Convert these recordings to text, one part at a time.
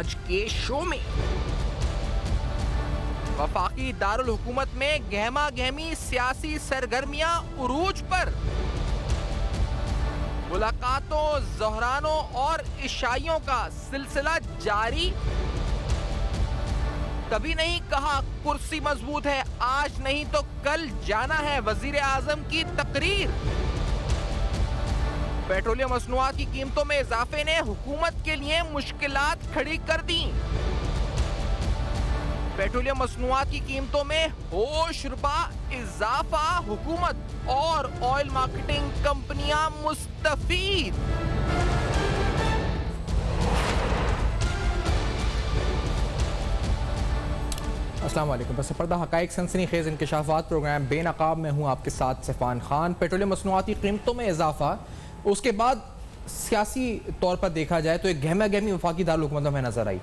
آج کے شو میں وفاقی دارالحکومت میں گہما گہمی سیاسی سرگرمیاں عروج پر، ملاقاتوں، زہرانوں اور عشائیوں کا سلسلہ جاری۔ کبھی نہیں کہا کرسی مضبوط ہے، آج نہیں تو کل جانا ہے وزیر اعظم کی تقریر۔ پیٹرولیم مصنوعات کی قیمتوں میں اضافے نے حکومت کے لیے مشکلات کھڑی کر دیں۔ پیٹرولیم مصنوعات کی قیمتوں میں ہوش ربا اضافہ، حکومت اور آئل مارکیٹنگ کمپنیاں مستفید۔ السلام علیکم۔ بس پردہ حقائق سنسنی خیز انکشافات پروگرام بے نقاب میں ہوں آپ کے ساتھ سفان خان۔ پیٹرولیم مصنوعات کی قیمتوں میں اضافہ، اس کے بعد سیاسی طور پر دیکھا جائے تو ایک گہما گہمی وفاقی دارالحکومتوں میں نظر آئی۔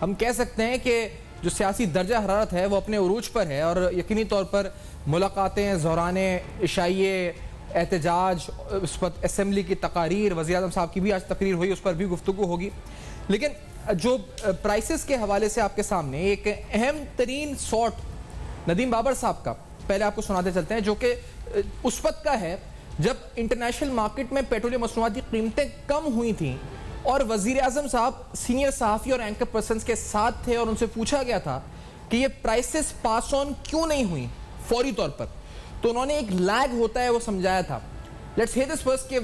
ہم کہہ سکتے ہیں کہ جو سیاسی درجہ حرارت ہے وہ اپنے عروج پر ہے، اور یقینی طور پر ملاقاتیں، زہرانے، عشائیے، احتجاج، اس پر اسمبلی کی تقاریر، وزیر اعظم صاحب کی بھی آج تقریر ہوئی، اس پر بھی گفتگو ہوگی۔ لیکن جو پرائسز کے حوالے سے آپ کے سامنے ایک اہم ترین سارٹ ندیم بابر صاحب کا پہلے آپ کو سناتے چلتے ہیں، جو کہ اس وقت کا ہے جب انٹرنیشنل مارکیٹ میں پیٹرولیم مصنوعات کی قیمتیں کم ہوئی تھیں اور وزیر اعظم صاحب سینئر صحافی اور اینکر پرسنز کے ساتھ تھے، اور ان سے پوچھا گیا تھا کہ یہ پرائسز پاس آن کیوں نہیں ہوئی فوری طور پر، تو انہوں نے ایک لیگ ہوتا ہے وہ سمجھایا تھا۔ لیٹس ہیئر دس فرسٹ کہ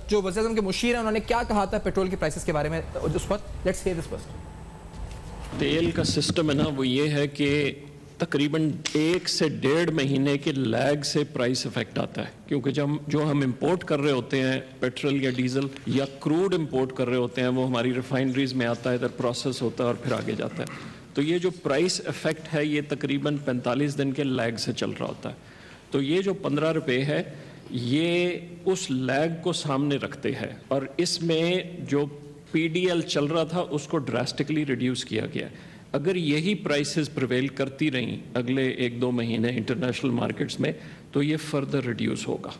جو وزیر اعظم کے مشیر ہیں انہوں نے کیا کہا تھا پیٹرول کے پرائسز کے بارے میں اس پر۔ Let's hear this first. تیل کا سسٹم ہے نا، وہ یہ ہے کہ تقریباً 1 سے 1.5 مہینے کے لیگ سے پرائس افیکٹ آتا ہے، کیونکہ جو ہم امپورٹ کر رہے ہوتے ہیں پیٹرول یا ڈیزل یا کروڈ امپورٹ کر رہے ہوتے ہیں، وہ ہماری ریفائنریز میں آتا ہے، ادھر پروسیس ہوتا ہے اور پھر آگے جاتا ہے۔ تو یہ جو پرائس افیکٹ ہے یہ تقریباً 45 دن کے لیگ سے چل رہا ہوتا ہے۔ تو یہ جو 15 روپے ہے یہ اس لیگ کو سامنے رکھتے ہیں، اور اس میں جو پی ڈی ایل چل رہا تھا اس کو ڈراسٹکلی ریڈیوس کیا گیا ہے۔ اگر یہی پرائسز پریویل کرتی رہیں اگلے 1-2 مہینے انٹرنیشنل مارکیٹس میں تو یہ فردر ریڈیوس ہوگا۔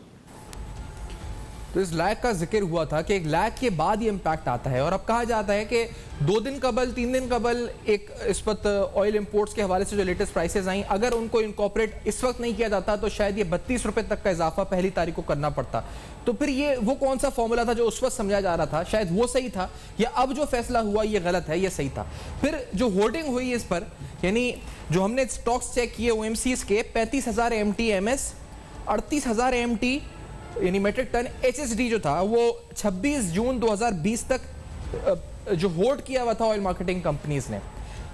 تو اس لیگ کا ذکر ہوا تھا کہ ایک لیگ کے بعد یہ امپیکٹ آتا ہے، اور اب کہا جاتا ہے کہ 2 دن قبل 3 دن قبل ایک اس وقت آئل امپورٹس کے حوالے سے جو لیٹسٹ پرائسز آئیں، اگر ان کو انکارپوریٹ اس وقت نہیں کیا جاتا تو شاید یہ 32 روپے تک کا اضافہ پہلی تاریخ کو کرنا پڑتا۔ تو پھر یہ وہ کون سا فارمولا تھا جو اس وقت سمجھا جا رہا تھا، شاید وہ صحیح تھا، یا اب جو فیصلہ ہوا یہ غلط ہے، یہ صحیح تھا؟ پھر جو ہولڈنگ ہوئی اس پر، یعنی جو ہم نے سٹاکس چیک کیے او ایم سیز کے 35,000 M T M S, 38,000 M T یعنی metric ton H S D جو تھا وہ 26 جون 2020 تک جو ہولڈ کیا ہوا تھا آئل مارکیٹنگ کمپنیز نے۔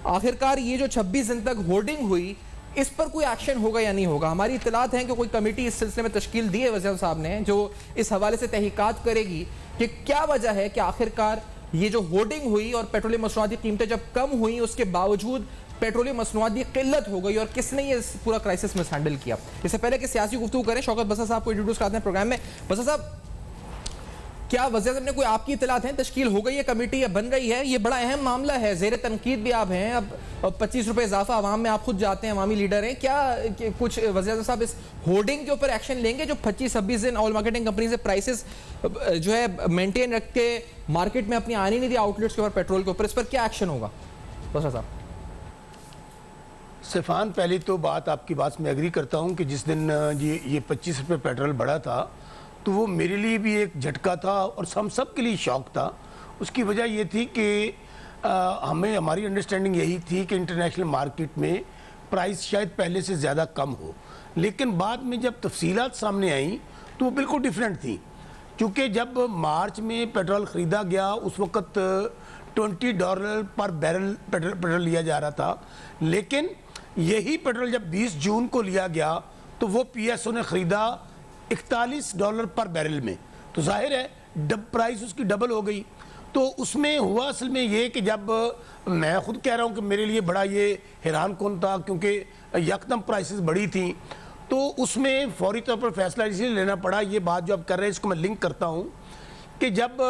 آخرکار یہ جو 26 دن تک ہولڈنگ ہوئی اس پر کوئی ایکشن ہوگا یا نہیں ہوگا؟ ہماری اطلاعات ہیں کہ کوئی کمیٹی اس سلسلے میں تشکیل دی ہے وزیر صاحب نے، جو اس حوالے سے تحقیقات کرے گی کہ کیا وجہ ہے کہ آخرکار یہ جو ہولڈنگ ہوئی اور پیٹرولیم مصنوعات کی قیمتیں جب کم ہوئیں اس کے باوجود پیٹرولیم مصنوعات کی قلت ہو گئی، اور کس نے یہ پورا کرائسس مس ہینڈل کیا؟ اس سے پہلے کہ سیاسی گفتگو کریں، شوکت بسا صاحب کو انٹروڈیوس کرتے ہیں پروگرام میں۔ بسا صاحب، کیا وزیر اعظم نے کوئی آپ کی اطلاعات ہیں، تشکیل ہو گئی ہے کمیٹی یا بن رہی ہے؟ یہ بڑا اہم معاملہ ہے، زیر تنقید بھی آپ ہیں، اب 25 روپے اضافہ عوام میں آپ خود جاتے ہیں، عوامی لیڈر ہیں، کیا کچھ وزیر اعظم صاحب اس ہولڈنگ کے اوپر ایکشن لیں گے جو 25-26 دن آئل مارکیٹنگ کمپنی سے پرائسز جو ہے مینٹین رکھ کے مارکیٹ میں اپنی آنے نہیں دی آؤٹ لیٹس کے اوپر پیٹرول کے اوپر، اس پر کیا ایکشن ہوگا وزیر صاحب؟ سفان، پہلی تو بات آپ کی بات میں ایگری کرتا ہوں کہ جس دن یہ 25 روپے پیٹرول بڑھا تھا تو وہ میرے لیے بھی ایک جھٹکا تھا اور ہم سب کے لیے شوق تھا۔ اس کی وجہ یہ تھی کہ ہماری انڈرسٹینڈنگ یہی تھی کہ انٹرنیشنل مارکیٹ میں پرائس شاید پہلے سے زیادہ کم ہو، لیکن بعد میں جب تفصیلات سامنے آئیں تو وہ بالکل ڈیفرنٹ تھیں، کیونکہ جب مارچ میں پیٹرول خریدا گیا اس وقت $20 پر بیرل پیٹرول لیا جا رہا تھا، لیکن یہی پیٹرول جب 20 جون کو لیا گیا تو وہ پی ایس او نے خریدا $41 پر بیرل میں، تو ظاہر ہے پرائس اس کی ڈبل ہو گئی۔ تو اس میں ہوا اصل میں یہ کہ جب میں خود کہہ رہا ہوں کہ میرے لیے بڑا یہ حیران کن تھا، کیونکہ یکدم پرائسز بڑی تھیں، تو اس میں فوری طور پر فیصلہ اس لیے لینا پڑا۔ یہ بات جو آپ کر رہے ہیں اس کو میں لنک کرتا ہوں کہ جب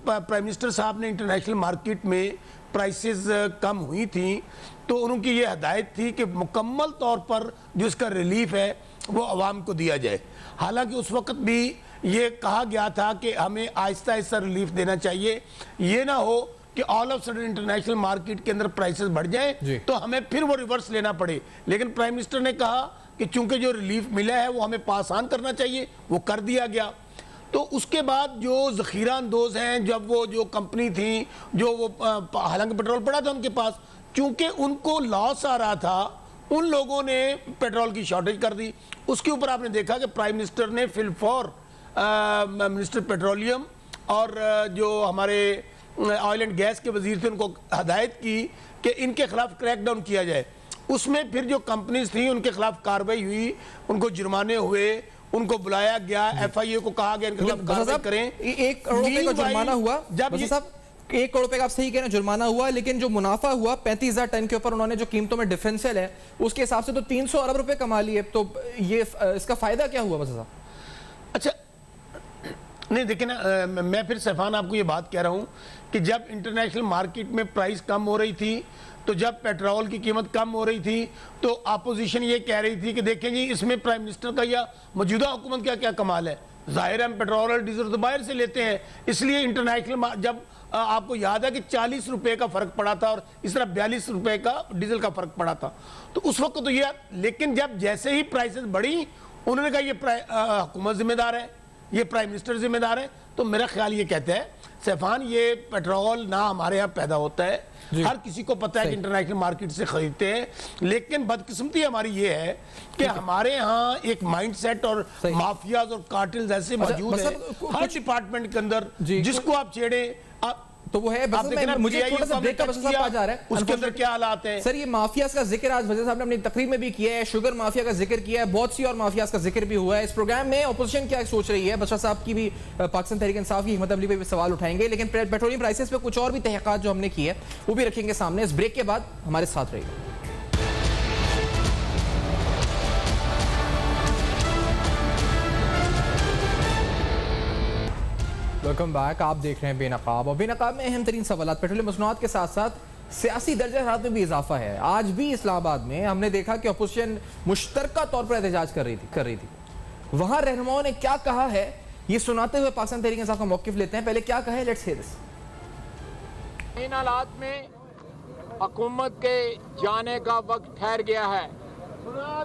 پرائم منسٹر صاحب نے انٹرنیشنل مارکیٹ میں پرائسز کم ہوئی تھیں تو ان کی یہ ہدایت تھی کہ مکمل طور پر جو اس کا ریلیف ہے وہ عوام کو دیا جائے، حالانکہ اس وقت بھی یہ کہا گیا تھا کہ ہمیں آہستہ آہستہ ریلیف دینا چاہیے، یہ نہ ہو کہ all of sudden international market کے اندر پرائسز بڑھ جائیں تو ہمیں پھر وہ ریورس لینا پڑے. لیکن پرائم منسٹر نے کہا کہ چونکہ جو ریلیف ملا ہے وہ ہمیں پاس آن کرنا چاہیے, وہ کر دیا گیا. تو اس کے بعد جو ذخیرہ اندوز ہیں, جب وہ جو کمپنی تھیں جو وہ حالانکہ پیٹرول پڑا تھا ان کے پاس, چونکہ ان کو لاس آ رہا تھا, ان لوگوں نے پیٹرول کی شارٹیج کر دی. اس کے اوپر آپ نے دیکھا کہ پرائم منسٹر نے فی الفور منسٹر پیٹرولیم اور جو ہمارے آئل اینڈ گیس کے وزیر تھے ان کو ہدایت کی کہ ان کے خلاف کریک ڈاؤن کیا جائے. اس میں پھر جو کمپنیز تھیں ان کے خلاف کارروائی ہوئی, ان کو جرمانے ہوئے, ان کو بلایا گیا, ایف آئی اے کو کہا گیا ان کے خلاف کارروائی کریں. 1 کروڑ روپے کا جرمانہ ہوا, جب 1 کروڑ روپے کا آپ صحیح کہہ رہے ہیں جرمانہ ہوا, لیکن جو منافع ہوا 35,000 ٹن کے اوپر انہوں نے جو قیمتوں میں ڈیفرنشل ہے اس کے حساب سے تو 300 ارب روپے کما لیے. تو یہ اس کا فائدہ کیا ہوا بس صاحب؟ اچھا نہیں دیکھیں نا, میں پھر سیفان آپ کو یہ بات کہہ رہا ہوں کہ جب انٹرنیشنل مارکیٹ میں پرائس کم ہو رہی تھی, تو جب پیٹرول کی قیمت کم ہو رہی تھی, تو اپوزیشن یہ کہہ رہی تھی کہ دیکھیں جی اس میں پرائم منسٹر کا یا موجودہ حکومت کا کیا کمال ہے. ظاہر ہے ہم پیٹرول اور ڈیزل تو باہر سے لیتے ہیں, اس لیے انٹرنیشنل جب آپ کو یاد ہے کہ 40 روپے کا فرق پڑا تھا اور اس طرح 42 روپے کا ڈیزل کا فرق پڑا تھا, تو اس وقت تو یہ, لیکن جب جیسے ہی پرائسز بڑھی انہوں نے کہا یہ حکومت ذمہ دار ہے, یہ پرائم منسٹر ذمہ دار ہے. تو میرا خیال یہ کہتا ہے سیفان, یہ پیٹرول نہ ہمارے ہاں پیدا ہوتا ہے, ہر کسی کو پتہ ہے کہ انٹرنیشنل مارکیٹ سے خریدتے ہیں, لیکن بدقسمتی ہماری یہ ہے کہ ہمارے ہاں ایک مائنڈ سیٹ اور مافیاز اور کارٹلز ایسے موجود ہیں ہر ڈپارٹمنٹ کے اندر, جس کو آپ چھیڑیں تو وہ ہے. مجھے تھوڑا سا بریک کا بس صاحب آ جا رہا ہے, اس کے اندر کیا حالات ہیں سر. یہ مافیاز کا ذکر آج وزیر صاحب نے اپنی تقریر میں بھی کیا ہے, شوگر مافیا کا ذکر کیا ہے, بہت سی اور مافیاز کا ذکر بھی ہوا ہے. اس پروگرام میں اپوزیشن کیا سوچ رہی ہے, بشار صاحب کی بھی پاکستان تحریک انصاف کی حکمت عملی پہ بھی سوال اٹھائیں گے, لیکن پیٹرولیم پرائسز پہ کچھ اور بھی تحقیقات جو ہم نے کی ہے وہ بھی رکھیں گے سامنے. اس بریک کے بعد ہمارے ساتھ رہیے گا. Welcome back. آپ دیکھ رہے ہیں بے نقاب, اور بے نقاب میں اہم ترین سوالات. پیٹرولیم مصنوعات کے ساتھ ساتھ سیاسی درجہ حرارت میں بھی اضافہ ہے. آج بھی اسلام آباد میں ہم نے دیکھا کہ اپوزیشن مشترکہ طور پر احتجاج کر رہی تھی. وہاں رہنماؤں نے کیا کہا ہے یہ سناتے ہوئے پاکستان تحریک انصاف کا موقف لیتے ہیں. پہلے کیا کہا ہے, لیٹس ہیئر دس. ان حالات میں حکومت کے جانے کا وقت ٹھہر گیا ہے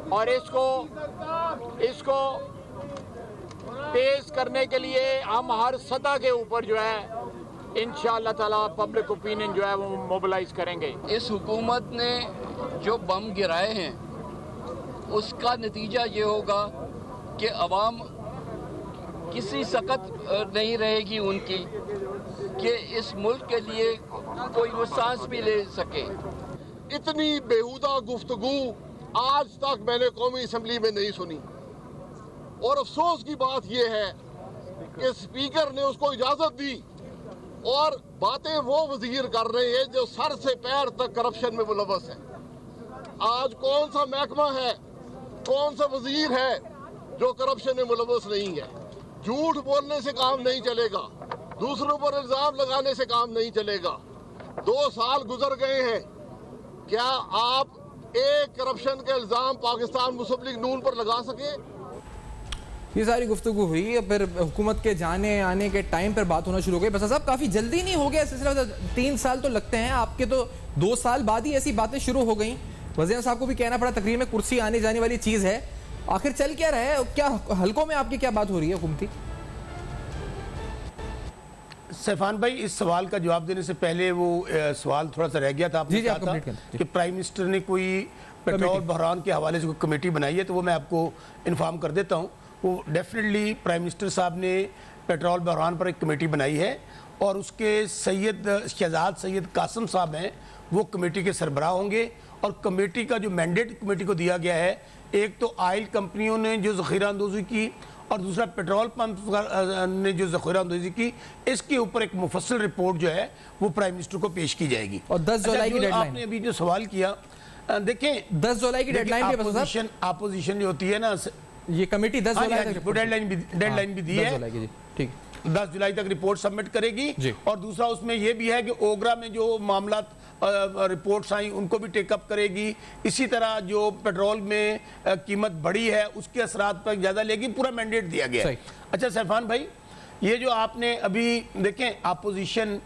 اور اس کو تیز کرنے کے لیے ہم ہر سطح کے اوپر جو ہے انشاءاللہ تعالی پبلک اوپینین جو ہے وہ موبلائز کریں گے. اس حکومت نے جو بم گرائے ہیں اس کا نتیجہ یہ ہوگا کہ عوام کسی سخت نہیں رہے گی ان کی کہ اس ملک کے لیے کوئی وہ سانس بھی لے سکے. اتنی بیہودہ گفتگو آج تک میں نے قومی اسمبلی میں نہیں سنی, اور افسوس کی بات یہ ہے کہ اسپیکر نے اس کو اجازت دی اور باتیں وہ وزیر کر رہے ہیں جو سر سے پیر تک کرپشن میں ملوث ہیں. آج کون سا محکمہ ہے, کون سا وزیر ہے جو کرپشن میں ملوث نہیں ہے؟ جھوٹ بولنے سے کام نہیں چلے گا, دوسروں پر الزام لگانے سے کام نہیں چلے گا. 2 سال گزر گئے ہیں, کیا آپ ایک کرپشن کے الزام پاکستان مسلم لیگ نون پر لگا سکے؟ یہ ساری گفتگو ہوئی, پھر حکومت کے جانے آنے کے ٹائم پر بات ہونا شروع ہو گئی. بس صاحب کافی جلدی نہیں ہو گیا سلسلہ, 3 سال تو لگتے ہیں, آپ کے تو 2 سال بعد ہی ایسی باتیں شروع ہو گئیں. وزیر صاحب کو بھی کہنا پڑا تقریر میں کرسی آنے جانے والی چیز ہے, آخر چل کیا رہا ہے, کیا حلقوں میں آپ کی کیا بات ہو رہی ہے حکومتی؟ سیفان بھائی اس سوال کا جواب دینے سے پہلے وہ سوال تھوڑا سا رہ گیا تھا, آپ نے کہا تھا کہ پرائم منسٹر نے کوئی پیٹرول بحران کے حوالے سے کوئی کمیٹی بنائی ہے, تو وہ میں آپ کو انفارم کر دیتا ہوں. وہ ڈیفینیٹلی پرائم منسٹر صاحب نے پیٹرول بحران پر ایک کمیٹی بنائی ہے, اور اس کے شہزاد سید قاسم صاحب ہیں, وہ کمیٹی کے سربراہ ہوں گے. اور کمیٹی کا جو مینڈیٹ کمیٹی کو دیا گیا ہے, ایک تو آئل کمپنیوں نے جو ذخیرہ اندوزی کی, اور دوسرا پیٹرول پمپ نے جو ذخیرہ اندوزی کی, اس کے اوپر ایک مفصل رپورٹ جو ہے وہ پرائم منسٹر کو پیش کی جائے گی. اور 10 جولائی کی ڈیڈ لائن, آپ نے ابھی جو سوال کیا, دیکھیں 10 جولائی کی ڈیڈ لائن پہ اپوزیشن جو ہوتی ہے نا, یہ کمیٹی 10 جولائی تک ڈیڈ لائن بھی دی ہے, 10 جولائی تک رپورٹ سبمٹ کرے گی. اور دوسرا اس میں یہ بھی ہے کہ اوگرا میں جو معاملات رپورٹس آئیں ان کو بھی ٹیک اپ کرے گی. اسی طرح جو پیٹرول میں قیمت بڑھی ہے اس کے اثرات پر زیادہ لے گی, پورا مینڈیٹ دیا گیا ہے. اچھا سیفان بھائی, یہ جو آپ نے ابھی دیکھیں اپوزیشن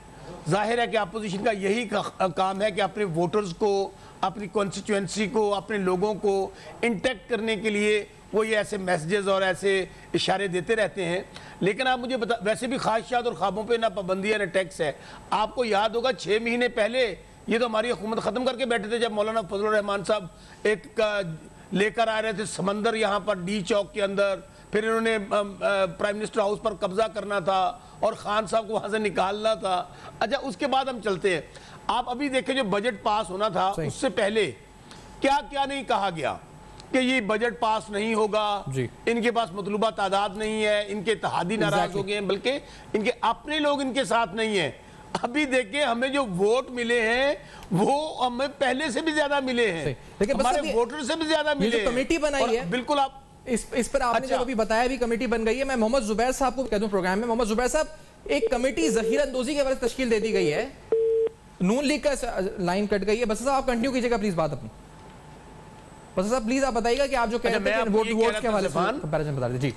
ظاہر ہے کہ اپوزیشن کا یہی کام ہے کہ اپنے ووٹرز کو، اپنی کانسٹیچوئنسی کو، اپنے لوگوں کو انٹیکٹ کرنے کے لیے وہ یہ ایسے میسیجز اور ایسے اشارے دیتے رہتے ہیں. لیکن آپ مجھے ویسے بھی خواہشات اور خوابوں پہ نہ پابندی ہے نہ ٹیکس ہے. آپ کو یاد ہوگا 6 مہینے پہلے یہ تو ہماری حکومت ختم کر کے بیٹھے تھے جب مولانا فضل الرحمان صاحب ایک لے کر آ رہے تھے سمندر یہاں پر ڈی چوک کے اندر. پھر انہوں نے پرائم منسٹر ہاؤس پر قبضہ کرنا تھا اور خان صاحب کو وہاں سے نکالنا تھا. اچھا اس کے بعد ہم چلتے ہیں. آپ ابھی دیکھیں جو بجٹ پاس ہونا تھا اس سے پہلے کیا کیا نہیں کہا گیا کہ یہ بجٹ پاس نہیں ہوگا, ان کے پاس مطلوبہ تعداد نہیں ہے, ان کے اتحادی ناراض ہو گئے ہیں, بلکہ ان کے اپنے لوگ ان کے ساتھ نہیں ہیں. ابھی دیکھیں ہمیں جو ووٹ ملے ہیں وہ ہمیں پہلے سے بھی زیادہ ملے ہیں, ہمارے ووٹر سے بھی زیادہ ملے ہیں. کمیٹی بنائی ہے بالکل آپ اس پر آپ نے جب ابھی بتایا بھی کمیٹی بن گئی ہے. میں محمد زبیر صاحب کو کہہ دوں پروگرام میں, محمد زبیر صاحب ایک کمیٹی ذخیرہ اندوزی کے حوالے سے تشکیل دے دی گئی ہے, نون لیگ کا لائن کٹ گئی ہے. بس صاحب آپ کنٹینیو کیجئے گا پلیز بات اپنی. بس صاحب پلیز آپ بتائیے گا کہ آپ جو کہہ رہے ہیں ووٹ کے حوالے سے کمپیریزن بتا دیں. جی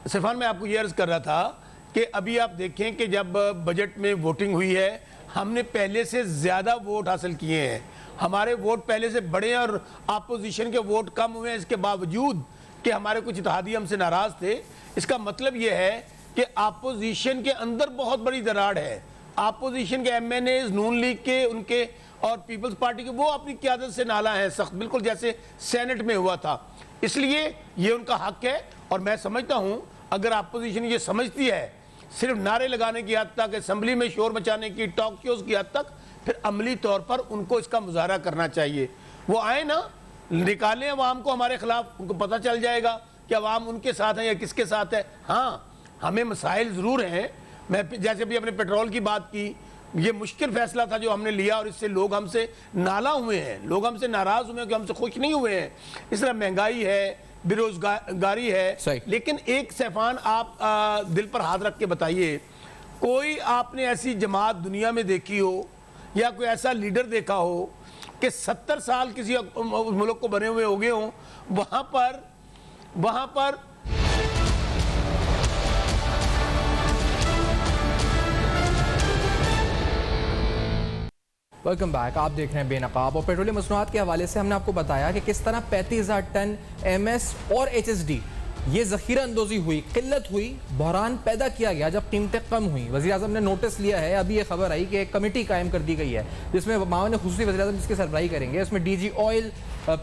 سرفان, میں آپ کو یہ عرض کر رہا تھا کہ ابھی آپ دیکھیں کہ جب بجٹ میں ووٹنگ ہوئی ہے ہم نے پہلے سے زیادہ ووٹ حاصل کیے ہیں. ہمارے ووٹ پہلے سے بڑے ہیں اور اپوزیشن کے ووٹ کم ہوئے ہیں, اس کے باوجود کہ ہمارے کچھ اتحادی ہم سے ناراض تھے. اس کا مطلب یہ ہے کہ اپوزیشن کے اندر بہت بڑی دراڑ ہے. اپوزیشن کے ایم این ایز, نون لیگ کے, ان کے اور پیپلز پارٹی کے, وہ اپنی قیادت سے نالاں ہیں سخت, بالکل جیسے سینٹ میں ہوا تھا. اس لیے یہ ان کا حق ہے. اور میں سمجھتا ہوں اگر اپوزیشن یہ سمجھتی ہے صرف نعرے لگانے کی حد تک, اسمبلی میں شور مچانے کی, ٹاک شوز کی حد تک, پھر عملی طور پر ان کو اس کا مظاہرہ کرنا چاہیے. وہ آئیں نا, نکالیں عوام کو ہمارے خلاف, ان کو پتہ چل جائے گا کہ عوام ان کے ساتھ ہیں یا کس کے ساتھ ہے. ہاں ہمیں مسائل ضرور ہیں. میں جیسے بھی اپنے پیٹرول کی بات کی, یہ مشکل فیصلہ تھا جو ہم نے لیا اور اس سے لوگ ہم سے نالاں ہوئے ہیں, لوگ ہم سے ناراض ہوئے ہیں کہ ہم سے خوش نہیں ہوئے ہیں. اس طرح مہنگائی ہے, بے روزگاری ہے. لیکن ایک سیفان آپ دل پر ہاتھ رکھ کے بتائیے, کوئی آپ نے ایسی جماعت دنیا میں دیکھی ہو یا کوئی ایسا لیڈر دیکھا ہو کہ 70 سال کسی ملک کو بنے ہوئے ہو گئے ہوں, وہاں پر ویلکم بیک. آپ دیکھ رہے ہیں بے نقاب. اور پیٹرولیم مصنوعات کے حوالے سے ہم نے آپ کو بتایا کہ کس طرح 35,000 ٹن ایم ایس اور ایچ ایس ڈی یہ ذخیرہ اندوزی ہوئی, قلت ہوئی, بحران پیدا کیا گیا جب قیمتیں کم ہوئیں. وزیر اعظم نے نوٹس لیا ہے, ابھی یہ خبر آئی کہ ایک کمیٹی قائم کر دی گئی ہے جس میں معاون خصوصی وزیر اعظم جس کی سربراہی کریں گے. اس میں D G oil,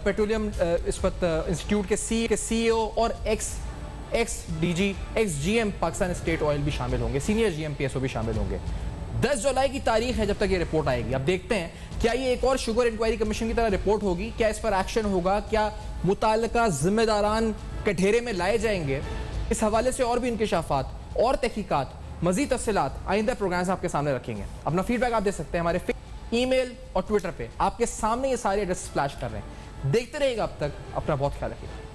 petroleum institute کے سی او اور ex G M Pakistan state oil بھی شامل ہوں گے, senior G M P S O بھی شامل ہوں گے. 10 جولائی کی تاریخ ہے جب تک یہ رپورٹ آئے گی. اب دیکھتے ہیں کیا یہ ایک اور شوگر انکوائری کمیشن کی طرح رپورٹ ہوگی, کیا اس پر ایکشن ہوگا, کیا متعلقہ ذمہ داران کٹہرے میں لائے جائیں گے. اس حوالے سے اور بھی انکشافات اور تحقیقات, مزید تفصیلات آئندہ پروگرامز آپ کے سامنے رکھیں گے. اپنا فیڈ بیک آپ دے سکتے ہیں ہمارے ای میل اور ٹویٹر پہ, آپ کے سامنے یہ سارے ایڈریس فلیش کر رہے ہیں. دیکھتے رہیے گا, اب تک اپنا بہت خیال رکھیے.